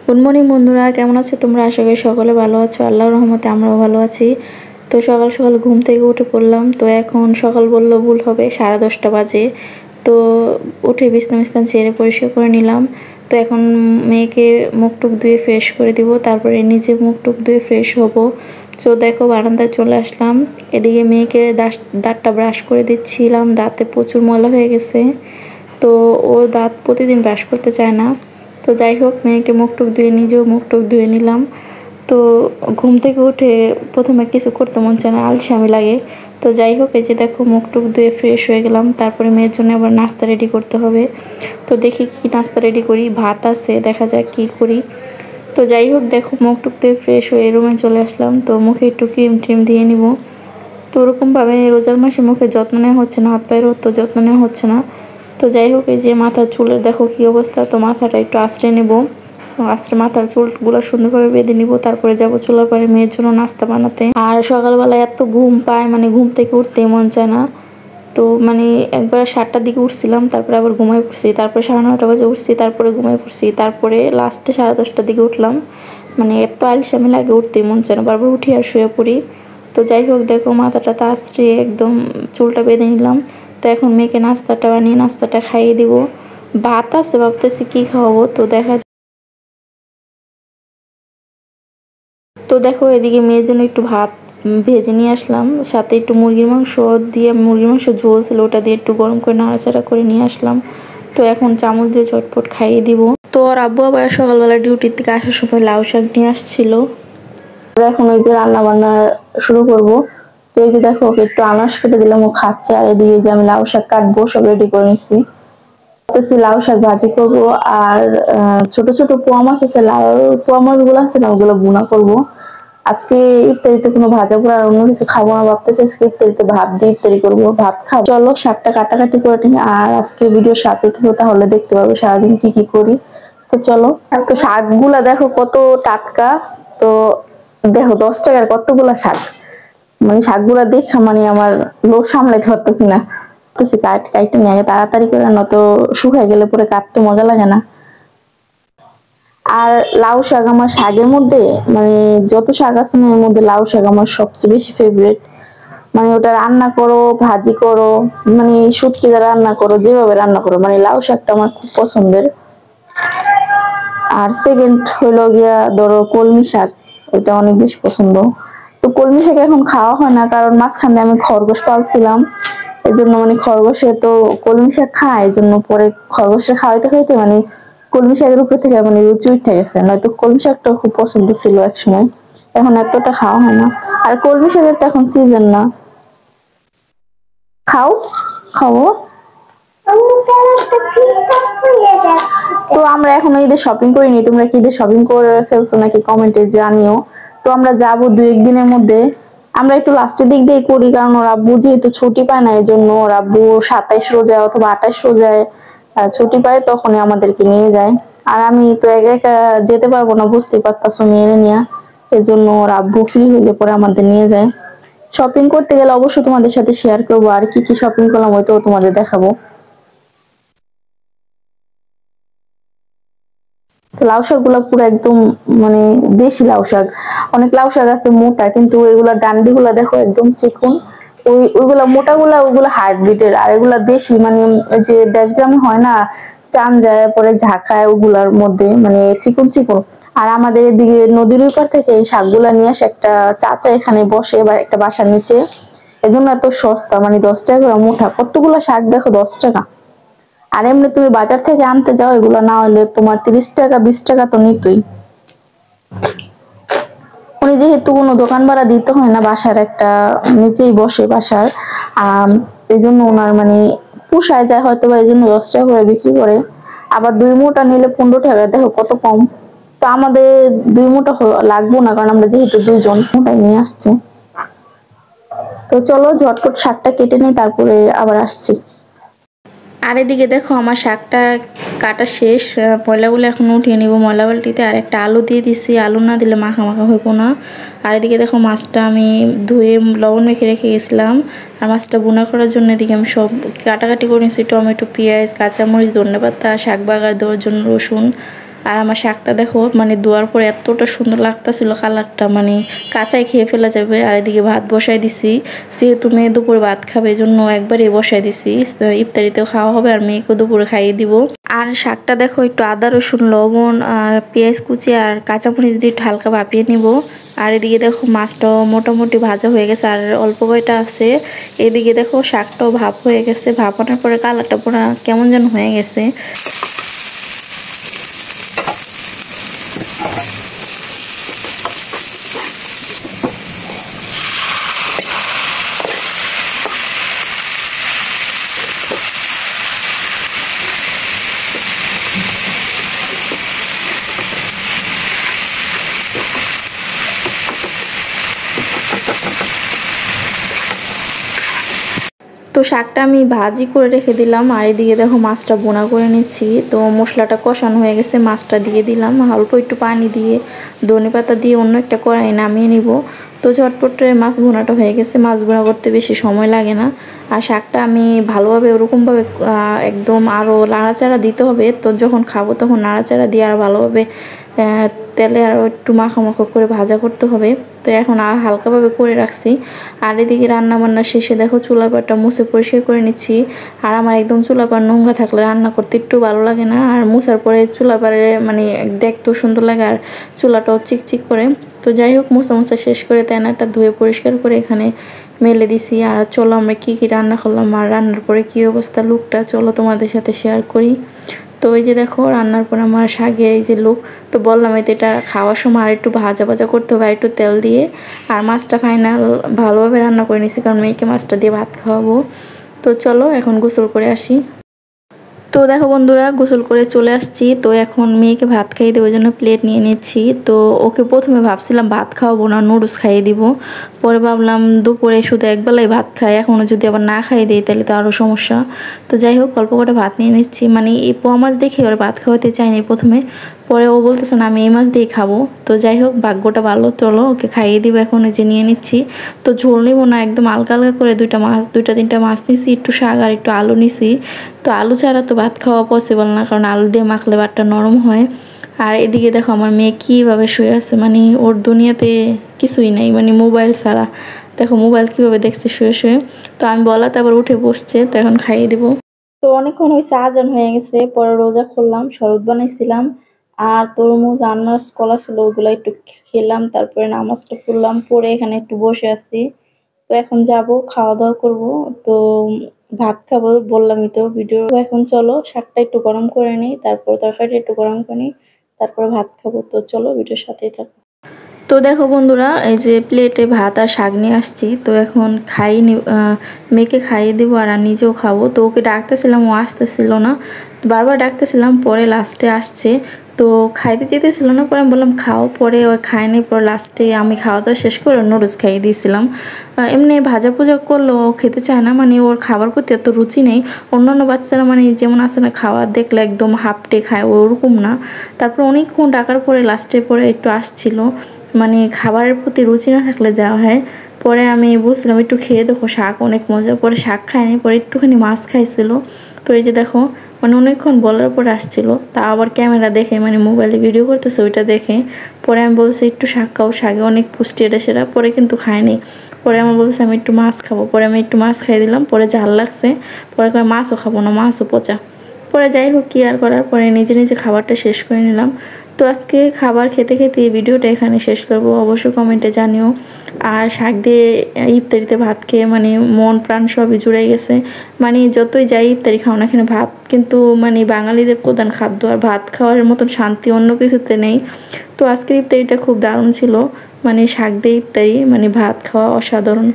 Good morning বন্ধুরা, কেমন আছো তোমরা? আশা করি সকলে ভালো আছো। আল্লাহর রহমতে আমরাও ভালো আছি। তো সকাল সকাল ঘুম থেকে উঠে পড়লাম। তো এখন সকাল বললেও ভুল হবে, 10:30 বাজে। তো উঠে বিছনা ছেড়ে পরিষ্কার করে নিলাম। তো এখন মেয়েকে মুখ টুক ধুয়ে ফ্রেশ করে দিব, তারপরে নিজে মুখ টুক ধুয়ে ফ্রেশ হব। তো দেখো বারান্দায় চলে আসলাম। এদিকে মেয়েকে দাঁতটা ব্রাশ করে দিচ্ছিলাম, দাঁতে প্রচুর ময়লা হয়ে গেছে। তো ও দাঁত প্রতিদিন ব্রাশ করতে চায় না। তো যাই হোক, মেয়েকে মুখ টুক ধুয়ে নিজেও মুখ টুক ধুয়ে নিলাম। তো ঘুম থেকে উঠে প্রথমে কিছু করতে মন চায় না, আলসেমি লাগে। তো যাই হোক, এই যে দেখো মুখ টুক ধুয়ে ফ্রেশ হয়ে গেলাম। তারপরে মেয়ের জন্য আবার নাস্তা রেডি করতে হবে। তো দেখি কি নাস্তা রেডি করি, ভাত আছে, দেখা যাক কি করি। তো যাই হোক, দেখো মুখ টুক ধুয়ে ফ্রেশ হয়ে রুমে চলে আসলাম। তো মুখে একটু ক্রিম ট্রিম দিয়ে নিব। তো ওরকমভাবে রোজার মাসে মুখে যত্ন নেওয়া হচ্ছে না, হাত পায়েরও তো যত্ন নেওয়া হচ্ছে না। তো যাই হোক, এই যে মাথার চুলের দেখো কি অবস্থা। তো মাথাটা একটু আঁচড়ে নেব, আঁচড়ে মাথার চুলগুলো সুন্দরভাবে বেঁধে নিব। তারপরে যাব চুলার পরে মেয়ের জন্য নাস্তা বানাতে। আর সকালবেলা এত ঘুম পায়, মানে ঘুম থেকে উঠতেই মন চায় না। তো মানে একবার 7টার দিকে উঠছিলাম, তারপরে আবার ঘুমাই পড়ছি, তারপরে 9:30 বাজে উঠছি, তারপরে ঘুমাই পড়ছি, তারপরে লাস্টে 10:30টার দিকে উঠলাম। মানে এত আলসেমি লাগে, উঠতেই মন চায় না, বারবার উঠি আর শুয়ে পড়ি। তো যাই হোক, দেখো মাথাটা আঁচড়ে একদম চুলটা বেঁধে নিলাম। তো এখন মেয়েকে নাস্তাটা বানিয়ে নাস্তাটা খাইয়ে দিব। ভাত আছে, ভাবতেছি কি খাওয়াবো। তো দেখো এদিকে মেয়ের জন্য একটু ভাত ভেজে নিয়ে আসলাম, সাথে একটু মুরগির মাংস দিয়ে, মুরগির মাংস ঝোল ছিল, ওটা দিয়ে একটু গরম করে নাড়াচাড়া করে নিয়ে আসলাম। তো এখন চামচ দিয়ে চটপট খাইয়ে দিব। তো আর আব্বু আবার সকালবেলা ডিউটির থেকে আসার সময় লাউ শাক নিয়ে আসছিল। এখন ওই যে রান্না বান্না শুরু করব। তো এই যে দেখো ওকে একটু আনাজ কেটে দিলাম, ও খাচ্ছে। আর এদিকে যে আমি লাউ শাক কাটবো সব রেডি করে নিছি। লাউ শাক ভাজি করব। আর ছোট ছোট পোয়া মাছ আছে, লাল পোয়া মাছ গুলো আছে না, ওগুলো ভুনা করব। আজকে ইফতারিতে কোনো ভাজা পোড়া আর অন্য কিছু খাবো না, ভাবতেছি আজকে ইফতারিতে ভাত দিয়ে ইফতারি করবো, ভাত খাবো। চলো শাকটা কাটাকাটি করে নিই, আর আজকে ভিডিওর সাথে থেকো, তাহলে দেখতে পাবো সারাদিন কি কি করি। তো চলো। তো শাকগুলা দেখো কত টাটকা। তো দেখো 10 টাকার কতগুলা শাক, মানে শাকগুলা দেখা মানে আমার লোভ সামলাইতে পারতেছি না। কাটতে নিয়ে আগে তাড়াতাড়ি করে, নয়তো শুকায় গেলে পরে কাটতে মজা লাগে না। আর লাউ শাক আমার শাকের মধ্যে, মানে যত শাক আছে না এর মধ্যে লাউ শাক আমার সবচেয়ে বেশি ফেভারিট। মানে ওটা রান্না করো, ভাজি করো, মানে শুটকি দিয়ে রান্না করো, যেভাবে রান্না করো, মানে লাউ শাকটা আমার খুব পছন্দের। আর সেকেন্ড হইলো গিয়া ধরো কলমি শাক, ওইটা অনেক বেশি পছন্দ। তো কলমি শাক এখন খাওয়া হয় না, কারণ মাঝখানে আমি খরগোশ পালছিলাম, এই জন্য মানে খরগোশে তো কলমি শাক খায়, এই জন্য পরে খরগোশে খাওয়াইতে খাইতে মানে কলমি শাকের উপর থেকে মানে রুচি উঠে গেছে। নয়তো কলমি শাকটা খুব পছন্দ ছিল এক সময়, এখন এতটা খাওয়া হয় না। আর কলমি শাকের তো এখন সিজন না। খাও, খাবো। তো আমরা এখন ঈদের শপিং করিনি, তোমরা কি ঈদের শপিং করে ফেলছো নাকি কমেন্টে জানিও। তো আমরা যাবো 2-1 দিনের মধ্যে। আমরা একটু লাস্টের দিক দিয়ে করি, কারণ ওর আব্বু যেহেতু ছুটি পায় না, এই জন্য ওর আব্বু 27 রোজায় অথবা 28 রোজায় ছুটি পায়, তখনই আমাদেরকে নিয়ে যায়। আর আমি তো একা একা যেতে পারবো না, বুঝতেই পারতাছো, মেয়েরে নিয়ে। এই জন্য ওর আব্বু ফ্রি হইলে পরে আমাদের নিয়ে যায়। শপিং করতে গেলে অবশ্যই তোমাদের সাথে শেয়ার করবো, আর কি কি শপিং করলাম ওইটাও তোমাদের দেখাবো। লাউ শাক গুলা পুরো একদম মানে দেশি লাউ শাক। অনেক লাউ শাক আছে মোটা, কিন্তু এগুলা ডান্ডি গুলা দেখো একদম চিকন। ওইগুলা মোটা গুলা ওইগুলা হাইব্রিডের, আর এগুলা দেশি, মানে ওই যে দেশ গ্রামে হয় না, চান যায় পরে ঝাঁকায়, ওগুলার মধ্যে মানে চিকন চিকন। আর আমাদের এদিকে নদীর ওই পার থেকে এই শাকগুলা নিয়ে আসে একটা চাচা, এখানে বসে বা একটা বাসার নিচে, এজন্য এত সস্তা, মানে 10 টাকা করে মুঠা। কতগুলা শাক দেখো, 10 টাকা। আর এমনি তুমি বাজার থেকে আনতে যাও, এগুলো না হলে তোমার 30 টাকা 20 টাকা তো নিতই। উনি যেহেতু কোনো দোকান ভাড়া দিতে হয় না, বাসার একটা নিচেই বসে বাসার, এই জন্য ওনার মানে পোষায় যায় হয়তো, বা এই জন্য 10 টাকা করে বিক্রি করে। আবার 2 মুঠা নিলে 15 টাকা, দেখো কত কম। তো আমাদের 2 মুঠা লাগবো না, কারণ আমরা যেহেতু 2 জন, মুঠাই নিয়ে আসছে। তো চলো ঝটপট শাকটা কেটে নিই, তারপরে আবার আসছি। আর এদিকে দেখো আমার শাকটা কাটা শেষ, ময়লাগুলো এখন উঠিয়ে নিব ময়লা বালতিতে। আর একটা আলু দিয়ে দিছি, আলু না দিলে মাখা মাখা হইব না। আর এদিকে দেখো মাছটা আমি ধুয়ে লবণ মেখে রেখে গেছিলাম, আর মাছটা বোনা করার জন্য এদিকে আমি সব কাটাকাটি করে নিয়েছি, টমেটো, পেঁয়াজ, কাঁচামরিচ, ধনেপাতা, শাক বাগার দেওয়ার জন্য রসুন, আর আমার শাকটা দেখো মানে ধোয়ার পরে এতটা সুন্দর লাগতেছিল কালারটা, মানে কাঁচাই খেয়ে ফেলা যাবে। আর এদিকে ভাত বসাই দিছি, যেহেতু মেয়ে দুপুরে ভাত খাবে এই জন্য একবারে বসাই দিছি, ইফতারিতেও খাওয়া হবে আর মেয়েকেও দুপুরে খাইয়ে দিব। আর শাকটা দেখো একটু আদা রসুন লবণ আর পেঁয়াজ কুচি আর কাঁচামরিচ দিয়ে একটু হালকা ভাপিয়ে নিব। আর এদিকে দেখো মাছটাও মোটামুটি ভাজা হয়ে গেছে আর অল্প কয়টা আছে। এদিকে দেখো শাকটাও ভাপ হয়ে গেছে, ভাপানোর পরে কালারটা পুরো কেমন যেন হয়ে গেছে। তো শাকটা আমি ভাজি করে রেখে দিলাম আর এদিকে দেখো মাছটা বোনা করে নিচ্ছি। তো মশলাটা কষানো হয়ে গেছে, মাছটা দিয়ে দিলাম, অল্প একটু পানি দিয়ে ধনেপাতা দিয়ে অন্য একটা কড়াই নামিয়ে নিব। তো ঝটপটে মাছ বোনাটা হয়ে গেছে, মাছ বোনা করতে বেশি সময় লাগে না। আর শাকটা আমি ভালোভাবে ওরকমভাবে একদম আরও নাড়াচাড়া দিতে হবে, তো যখন খাবো তখন নাড়াচাড়া দিয়ে আর ভালোভাবে তেলে আর একটু মাখো করে ভাজা করতে হবে। তো এখন আর হালকাভাবে করে রাখছি। আর এদিকে রান্নাবান্না শেষে দেখো চুলাপাটা মুছে পরিষ্কার করে নিচ্ছি। আর আমার একদম চুলাপার নোংরা থাকলে রান্না করতে একটু ভালো লাগে না, আর মুছার পরে চুলাপারে মানে দেখতেও সুন্দর লাগে আর চুলাটাও চিকচিক করে। তো যাই হোক মোছা শেষ করে তেনাটা ধুয়ে পরিষ্কার করে এখানে মেলে দিছি। আর চলো আমরা কি রান্না করলাম আর রান্নার পরে কী অবস্থা লুকটা চলো তোমাদের সাথে শেয়ার করি। তো এই যে দেখো রান্নার পর আমার শাকের এই যে লুক, তো বললাম এটা খাওয়ার সময় আর একটু ভাজা করতে হবে আর একটু তেল দিয়ে। আর মাছটা ফাইনাল ভালোভাবে রান্না করে নিছি, কারণ মেয়েকে মাছটা দিয়ে ভাত খাওয়াবো। তো চলো এখন গোসল করে আসি। তো দেখো বন্ধুরা গোসল করে চলে আসছি। তো এখন মেয়েকে ভাত খাইয়ে দেওয়ার জন্য প্লেট নিয়ে নিচ্ছি। তো ওকে প্রথমে ভাবছিলাম ভাত খাওয়াবো না, নুডলস খাইয়ে দিব। পরে ভাবলাম দুপুরে শুধু একবেলাই ভাত খাই, এখনও যদি আবার না খাইয়ে দিই তাহলে তো আরও সমস্যা। তো যাই হোক অল্প করে ভাত নিয়ে নিচ্ছি, মানে এই পোয়া মাছ দেখে ওরা ভাত খাওয়াতে চাইনি প্রথমে, পরে ও বলতেছে না আমি এই মাছ দিয়ে খাবো। তো যাই হোক ভাগ্যটা ভালো, চলো ওকে খাইয়ে দিব। এখন যে নিয়ে নিচ্ছি, তো ঝোল নেব না, একদম হালকা করে দুইটা তিনটা মাছ নিছি, একটু শাক আর একটু আলু নিছি। তো আলু ছাড়া তো ভাত খাওয়া পসিবল না, কারণ আলু দিয়ে মাখলে ভাতটা নরম হয়। আর এদিকে দেখো আমার মেয়ে কীভাবে শুয়ে আছে, মানে ওর দুনিয়াতে কিছুই নাই, মানে মোবাইল ছাড়া। দেখো মোবাইল কীভাবে দেখছে শুয়ে। তো আমি বলাতে আবার উঠে বসছে, তো এখন খাইয়ে দিব। তো অনেকক্ষণ হয়েছে, আজান হয়ে গেছে, পরে রোজা খুললাম, শরবত বানাইছিলাম আর তরমুজ আনারস কলা ছিল ওগুলো একটু খেলাম, তারপরে নামাজটা পড়লাম, পরে এখানে একটু বসে আছি। তো এখন যাব খাওয়া দাওয়া করব। তো ভাত খাবো বললামই তো ভিডিও। এখন চলো শাকটা একটু গরম করে নিই, তারপর তরকারিটা একটু গরম করে নিই, তারপরে ভাত খাবো। তো চলো ভিডিওর সাথেই থাকো। তো দেখো বন্ধুরা এই যে প্লেটে ভাত আর শাক নিয়ে আসছি। তো এখন মেয়েকে খাইয়ে দেবো আর নিজেও খাবো। তো ওকে ডাকতেছিলাম, ও আসতেছিল না, বারবার ডাকতেছিলাম, পরে লাস্টে আসছে। তো খাইতে যেতেছিল না, পরে আমি বললাম খাও, পরে ও খায়নি। পরে লাস্টে আমি খাওয়া দাওয়া শেষ করে নুডলস খাইয়ে দিয়েছিলাম। এমনি ভাজা পোজা করলেও ও খেতে চায় না, মানে ওর খাবার প্রতি এত রুচি নেই। অন্যান্য বাচ্চারা মানে যেমন আসে না খাবার দেখলে একদম হাফটে খায়, ওরকম না। তারপর অনেকক্ষণ ডাকার পরে লাস্টে পরে একটু আসছিল, মানে খাবারের প্রতি রুচি না থাকলে যাওয়া হয়। পরে আমি বুঝলাম একটু খেয়ে দেখো শাক অনেক মজা, পরে শাক খায়নি, পরে একটুখানি মাছ খাইছিল। তো এই যে দেখো মানে অনেকক্ষণ বলার পরে আসছিল, তা আবার ক্যামেরা দেখে মানে মোবাইলে ভিডিও করতেছে ওইটা দেখে। পরে আমি বলছি একটু শাক খাও, শাকে অনেক পুষ্টি এটা সেটা, পরে কিন্তু খায়নি। পরে আমার বলছে আমি একটু মাছ খাবো, পরে আমি একটু মাছ খাই দিলাম, পরে ঝাল লাগছে, পরে মাছও খাবো না, মাছও পচা। পরে যাই হোক কি আর করার, পরে নিজে খাবারটা শেষ করে নিলাম। তো আজকে খাবার খেতে এই ভিডিওটা এখানে শেষ করব, অবশ্যই কমেন্টে জানিও। আর শাক দিয়ে ইফতারিতে ভাত খেয়ে মানে মন প্রাণ সবই জুড়ে গেছে। মানে যতই যাই ইফতারি খাও না কেন ভাত কিন্তু মানে বাঙালিদের প্রধান খাদ্য, আর ভাত খাওয়ার মতন শান্তি অন্য কিছুতে নেই। তো আজকের ইফতারিটা খুব দারুণ ছিল, মানে শাক দিয়ে ইফতারি মানে ভাত খাওয়া অসাধারণ।